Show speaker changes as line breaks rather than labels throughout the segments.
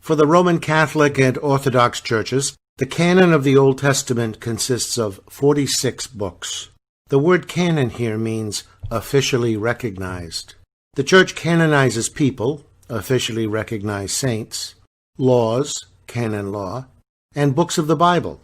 For the Roman Catholic and Orthodox churches, the canon of the Old Testament consists of 46 books. The word canon here means officially recognized. The Church canonizes people, officially recognized saints, laws, canon law, and books of the Bible.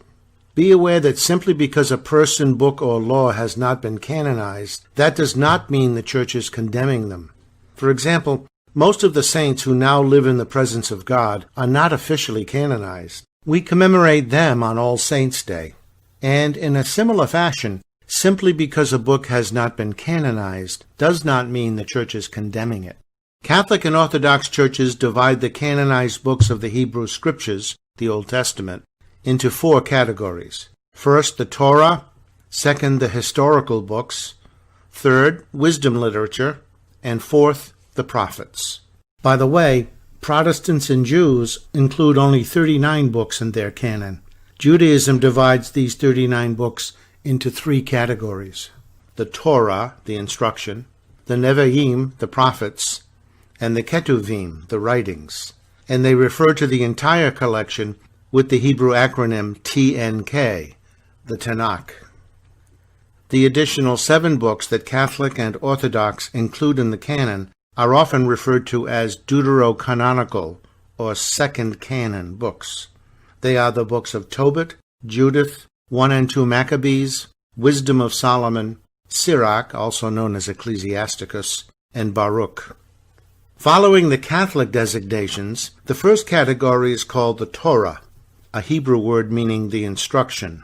Be aware that simply because a person, book, or law has not been canonized, that does not mean the Church is condemning them. For example, most of the saints who now live in the presence of God are not officially canonized. We commemorate them on All Saints' Day. And in a similar fashion, simply because a book has not been canonized does not mean the Church is condemning it. Catholic and Orthodox churches divide the canonized books of the Hebrew Scriptures, the Old Testament, into 4 categories. First, the Torah. Second, the historical books. Third, wisdom literature. And fourth, the prophets. By the way, Protestants and Jews include only 39 books in their canon. Judaism divides these 39 books into 3 categories: the Torah, the instruction, the Nevi'im, the prophets, and the Ketuvim, the writings. And they refer to the entire collection with the Hebrew acronym TNK, the Tanakh. The additional 7 books that Catholic and Orthodox include in the canon are often referred to as deuterocanonical or second canon books. They are the books of Tobit, Judith, 1 and 2 Maccabees, Wisdom of Solomon, Sirach, also known as Ecclesiasticus, and Baruch. Following the Catholic designations, the first category is called the Torah, a Hebrew word meaning the instruction.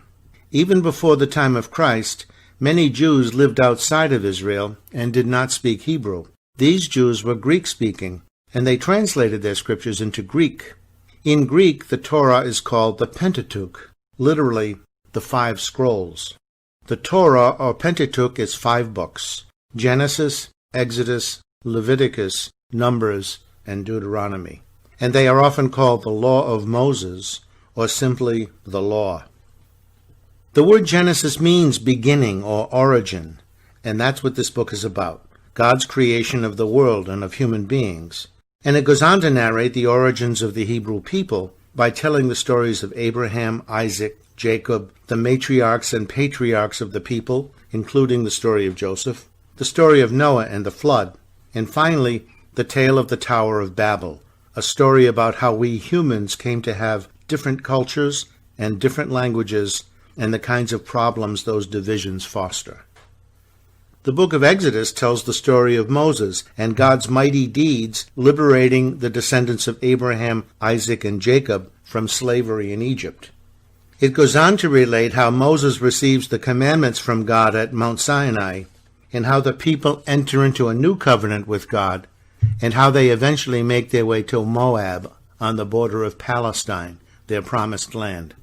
Even before the time of Christ, many Jews lived outside of Israel and did not speak Hebrew. These Jews were Greek-speaking, and they translated their scriptures into Greek. In Greek, the Torah is called the Pentateuch, literally, the 5 scrolls. The Torah, or Pentateuch, is 5 books: Genesis, Exodus, Leviticus, Numbers, and Deuteronomy. And they are often called the Law of Moses, or simply the Law. The word Genesis means beginning or origin, and that's what this book is about: God's creation of the world and of human beings. And it goes on to narrate the origins of the Hebrew people by telling the stories of Abraham, Isaac, Jacob, the matriarchs and patriarchs of the people, including the story of Joseph, the story of Noah and the flood, and finally, the tale of the Tower of Babel, a story about how we humans came to have different cultures and different languages and the kinds of problems those divisions foster. The book of Exodus tells the story of Moses and God's mighty deeds liberating the descendants of Abraham, Isaac, and Jacob from slavery in Egypt. It goes on to relate how Moses receives the commandments from God at Mount Sinai, and how the people enter into a new covenant with God, and how they eventually make their way to Moab on the border of Palestine, their promised land.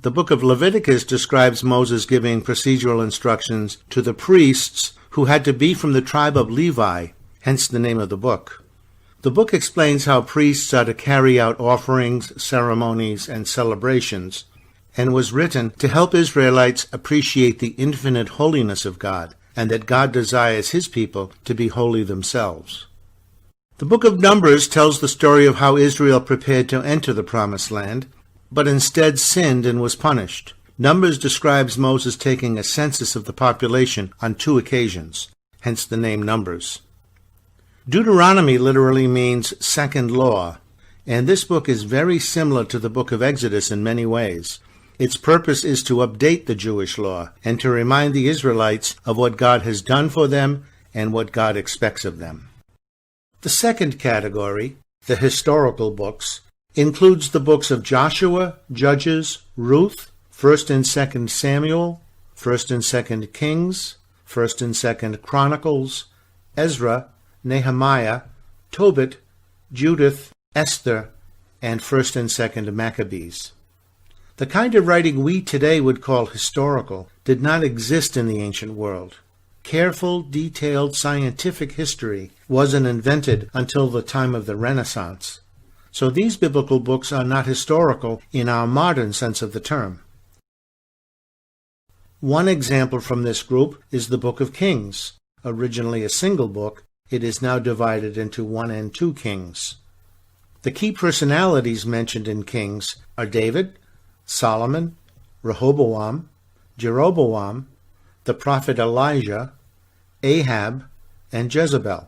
The book of Leviticus describes Moses giving procedural instructions to the priests who had to be from the tribe of Levi, hence the name of the book. The book explains how priests are to carry out offerings, ceremonies, and celebrations, and was written to help Israelites appreciate the infinite holiness of God, and that God desires his people to be holy themselves. The book of Numbers tells the story of how Israel prepared to enter the Promised Land, but instead sinned and was punished. Numbers describes Moses taking a census of the population on 2 occasions, hence the name Numbers. Deuteronomy literally means second law, and this book is very similar to the book of Exodus in many ways. Its purpose is to update the Jewish law and to remind the Israelites of what God has done for them and what God expects of them. The second category, the historical books, includes the books of Joshua, Judges, Ruth, 1st and 2nd Samuel, 1st and 2nd Kings, 1st and 2nd Chronicles, Ezra, Nehemiah, Tobit, Judith, Esther, and 1st and 2nd Maccabees. The kind of writing we today would call historical did not exist in the ancient world. Careful, detailed scientific history wasn't invented until the time of the Renaissance. So these biblical books are not historical in our modern sense of the term. One example from this group is the Book of Kings. Originally a single book, it is now divided into 1 and 2 Kings. The key personalities mentioned in Kings are David, Solomon, Rehoboam, Jeroboam, the prophet Elijah, Ahab, and Jezebel.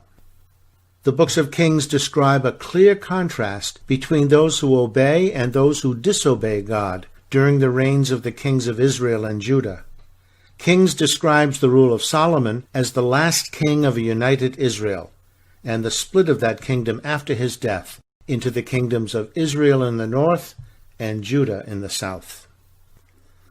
The books of Kings describe a clear contrast between those who obey and those who disobey God during the reigns of the kings of Israel and Judah. Kings describes the rule of Solomon as the last king of a united Israel, and the split of that kingdom after his death into the kingdoms of Israel in the north and Judah in the south.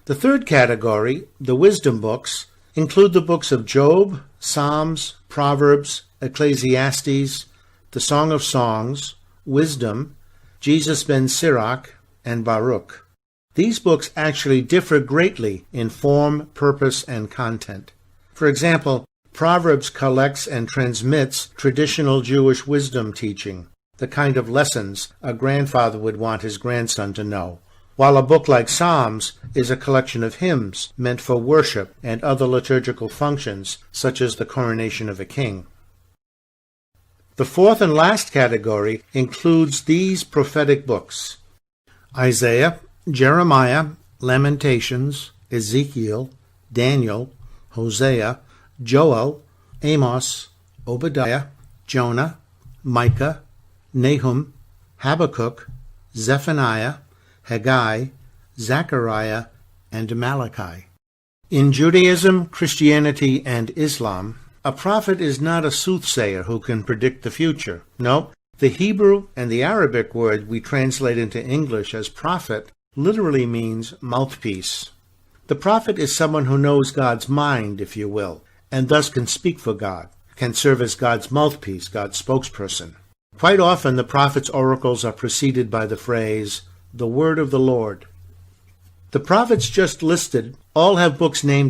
The third category, the wisdom books, include the books of Job, Psalms, Proverbs, Ecclesiastes, the Song of Songs, Wisdom, Jesus ben Sirach, and Baruch. These books actually differ greatly in form, purpose, and content. For example, Proverbs collects and transmits traditional Jewish wisdom teaching, the kind of lessons a grandfather would want his grandson to know, while a book like Psalms is a collection of hymns meant for worship and other liturgical functions, such as the coronation of a king. The fourth and last category includes these prophetic books: Isaiah, Jeremiah, Lamentations, Ezekiel, Daniel, Hosea, Joel, Amos, Obadiah, Jonah, Micah, Nahum, Habakkuk, Zephaniah, Haggai, Zechariah, and Malachi. In Judaism, Christianity, and Islam, a prophet is not a soothsayer who can predict the future. No, the Hebrew and the Arabic word we translate into English as prophet literally means mouthpiece. The prophet is someone who knows God's mind, if you will, and thus can speak for God, can serve as God's mouthpiece, God's spokesperson. Quite often the prophet's oracles are preceded by the phrase, "the word of the Lord." The prophets just listed all have books named